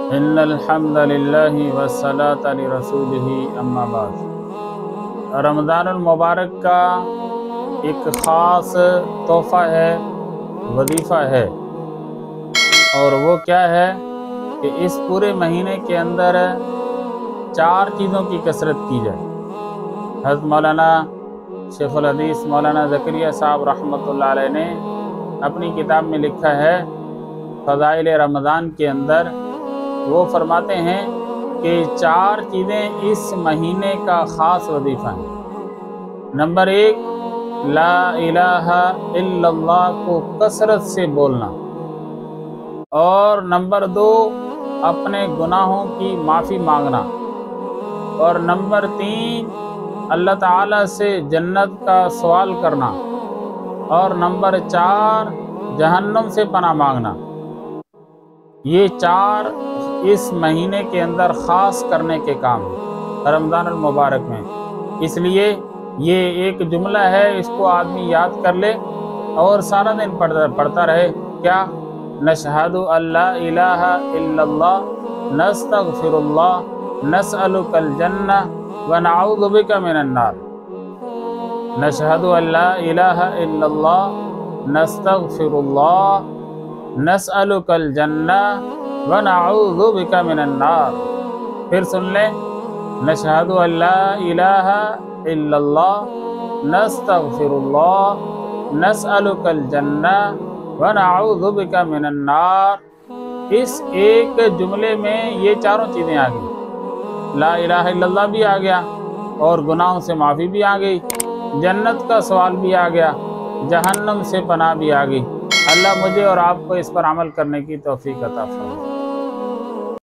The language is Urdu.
ان الحمد للہ والصلاۃ لرسولہ اما بعد۔ رمضان المبارک کا ایک خاص تحفہ ہے، وظیفہ ہے، اور وہ کیا ہے کہ اس پورے مہینے کے اندر 4 چیزوں کی کثرت کی جائے۔ حضرت مولانا شیخ الحدیث مولانا زکریا صاحب رحمۃ اللہ علیہ نے اپنی کتاب میں لکھا ہے فضائل رمضان کے اندر، وہ فرماتے ہیں کہ 4 چیزیں اس مہینے کا خاص وظیفہ ہیں۔ نمبر 1، لا الہ الا اللہ کو کثرت سے بولنا، اور نمبر 2، اپنے گناہوں کی معافی مانگنا، اور نمبر 3، اللہ تعالیٰ سے جنت کا سوال کرنا، اور نمبر 4، جہنم سے پناہ مانگنا۔ یہ 4 اس مہینے کے اندر خاص کرنے کے کام ہیں رمضان المبارک میں۔ اس لیے یہ ایک جملہ ہے، اس کو آدمی یاد کر لے اور سارا دن پڑھتا رہے۔ کیا؟ نشہد ان لا الہ الا اللہ، نستغفر اللہ، نسألک الجنہ ونعوذ بک من النار۔ نشہد ان لا الہ الا اللہ، نستغفر اللہ، نسألک الجنہ ونعوذ بک من النار۔ پھر سن لیں، نشہد ان لا الہ الا اللہ، نستغفر اللہ، نسألک الجنہ ونعوذ بک من النار۔ اس ایک جملے میں یہ 4 چیزیں آ گئی، لا الہ الا اللہ بھی آ گیا، اور گناہوں سے معافی بھی آ گئی، جنت کا سوال بھی آ گیا، جہنم سے پناہ بھی آ گئی۔ اللہ مجھے اور آپ کو اس پر عمل کرنے کی توفیق عطا فرمائے۔